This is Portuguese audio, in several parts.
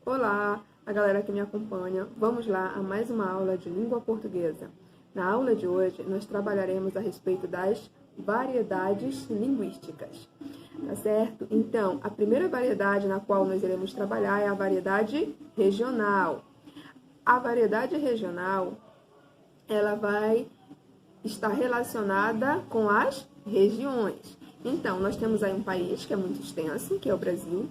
Olá, a galera que me acompanha. Vamos lá a mais uma aula de língua portuguesa. Na aula de hoje, nós trabalharemos a respeito das variedades linguísticas, tá certo? Então, a primeira variedade na qual nós iremos trabalhar é a variedade regional. A variedade regional, ela vai estar relacionada com as regiões. Então, nós temos aí um país que é muito extenso, que é o Brasil,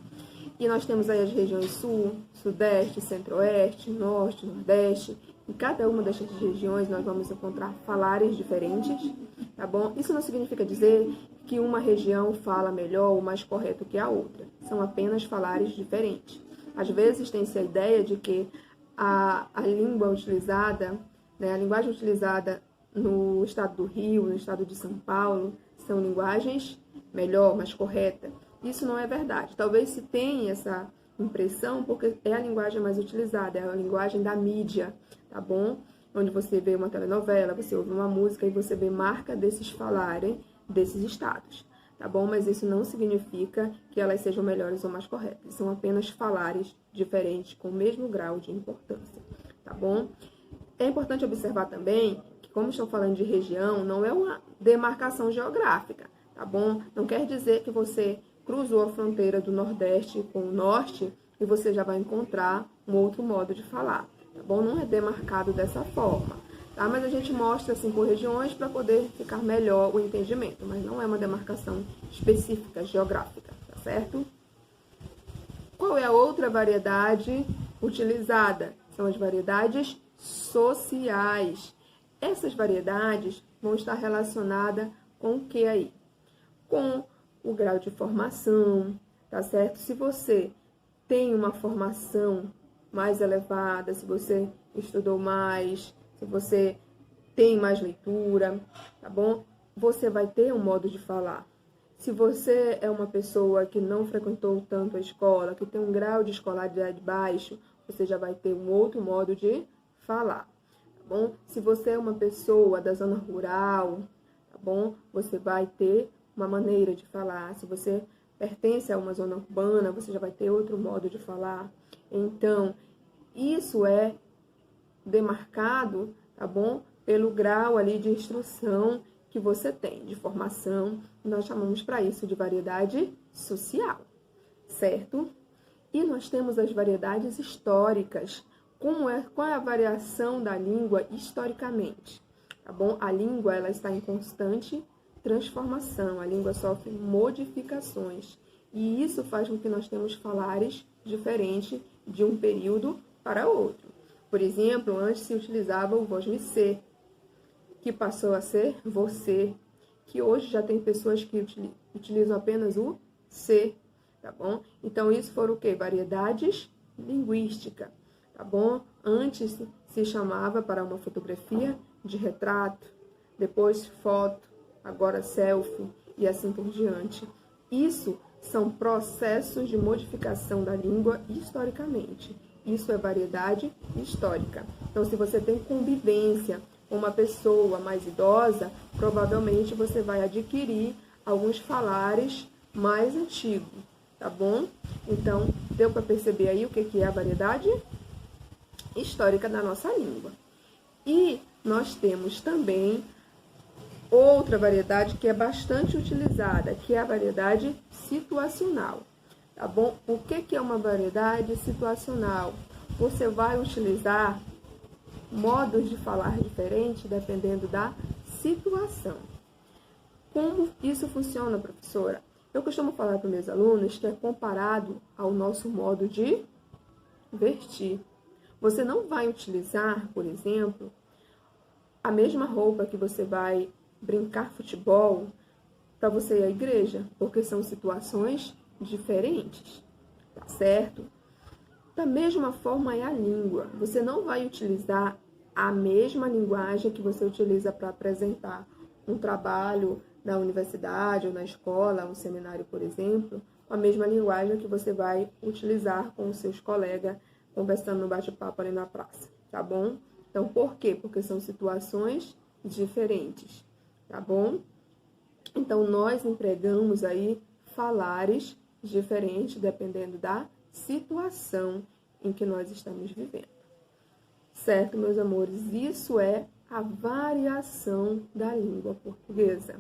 e nós temos aí as regiões Sul, Sudeste, Centro-Oeste, Norte, Nordeste. Em cada uma dessas regiões nós vamos encontrar falares diferentes, tá bom? Isso não significa dizer que uma região fala melhor ou mais correto que a outra. São apenas falares diferentes. Às vezes tem-se a ideia de que a língua utilizada, né, a linguagem utilizada no estado do Rio, no estado de São Paulo, são linguagens melhor, mais correta. Isso não é verdade. Talvez se tenha essa impressão porque é a linguagem mais utilizada, é a linguagem da mídia, tá bom? Onde você vê uma telenovela, você ouve uma música e você vê marca desses falarem desses estados, tá bom? Mas isso não significa que elas sejam melhores ou mais corretas. São apenas falares diferentes com o mesmo grau de importância, tá bom? É importante observar também que, como estou falando de região, não é uma demarcação geográfica, tá bom? Não quer dizer que você cruzou a fronteira do Nordeste com o Norte e você já vai encontrar um outro modo de falar, tá bom? Não é demarcado dessa forma, tá? Mas a gente mostra assim por regiões para poder ficar melhor o entendimento, mas não é uma demarcação específica, geográfica, tá certo? Qual é a outra variedade utilizada? São as variedades sociais. Essas variedades vão estar relacionadas com o que aí? Com o grau de formação, tá certo? Se você tem uma formação mais elevada, se você estudou mais, se você tem mais leitura, tá bom? Você vai ter um modo de falar. Se você é uma pessoa que não frequentou tanto a escola, que tem um grau de escolaridade baixo, você já vai ter um outro modo de falar, tá bom? Se você é uma pessoa da zona rural, tá bom? Você vai ter uma maneira de falar. Se você pertence a uma zona urbana, você já vai ter outro modo de falar. Então, isso é demarcado, tá bom? Pelo grau ali de instrução que você tem, de formação. Nós chamamos para isso de variedade social, certo? E nós temos as variedades históricas. Qual é a variação da língua historicamente? Tá bom? A língua, ela está em constante transformação, a língua sofre modificações. E isso faz com que nós tenhamos falares diferentes de um período para outro. Por exemplo, antes se utilizava o voz-me-ser, que passou a ser você, que hoje já tem pessoas que utilizam apenas o ser, tá bom? Então, isso foram o quê? Variedades linguísticas, tá bom? Antes se chamava para uma fotografia de retrato, depois foto, agora selfie e assim por diante. Isso são processos de modificação da língua historicamente. Isso é variedade histórica. Então, se você tem convivência com uma pessoa mais idosa, provavelmente você vai adquirir alguns falares mais antigos, tá bom? Então, deu para perceber aí o que é a variedade histórica da nossa língua. E nós temos também outra variedade que é bastante utilizada, que é a variedade situacional, tá bom? O que é uma variedade situacional? Você vai utilizar modos de falar diferentes dependendo da situação. Como isso funciona, professora? Eu costumo falar para meus alunos que é comparado ao nosso modo de vestir. Você não vai utilizar, por exemplo, a mesma roupa que você vai brincar futebol para você ir à igreja, porque são situações diferentes, tá certo? Da mesma forma é a língua. Você não vai utilizar a mesma linguagem que você utiliza para apresentar um trabalho na universidade ou na escola, um seminário, por exemplo, com a mesma linguagem que você vai utilizar com os seus colegas conversando no bate-papo ali na praça, tá bom? Então, por quê? Porque são situações diferentes, tá bom? Então, nós empregamos aí falares diferentes dependendo da situação em que nós estamos vivendo. Certo, meus amores? Isso é a variação da língua portuguesa.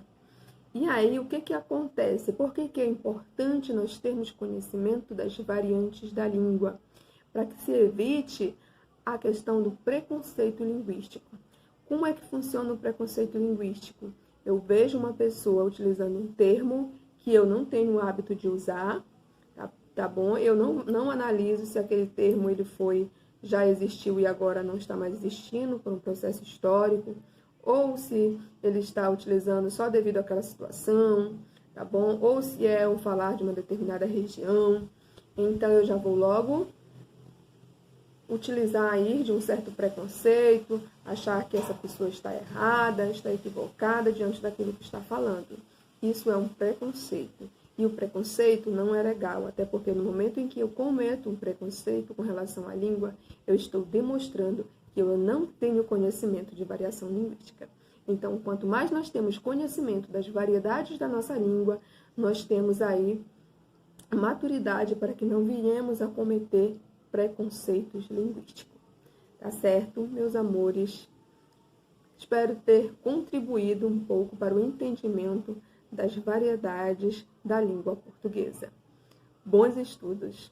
E aí, o que acontece? Por que é importante nós termos conhecimento das variantes da língua? Para que se evite a questão do preconceito linguístico. Como é que funciona o preconceito linguístico? Eu vejo uma pessoa utilizando um termo que eu não tenho o hábito de usar, tá bom? Eu não analiso se aquele termo já existiu e agora não está mais existindo por um processo histórico, ou se ele está utilizando só devido àquela situação, tá bom? Ou se é o falar de uma determinada região. Então, eu já vou logo utilizar aí de um certo preconceito, achar que essa pessoa está errada, está equivocada diante daquilo que está falando. Isso é um preconceito. E o preconceito não é legal, até porque no momento em que eu cometo um preconceito com relação à língua, eu estou demonstrando que eu não tenho conhecimento de variação linguística. Então, quanto mais nós temos conhecimento das variedades da nossa língua, nós temos aí maturidade para que não venhamos a cometer preconceitos linguísticos. Tá certo, meus amores? Espero ter contribuído um pouco para o entendimento das variedades da língua portuguesa. Bons estudos!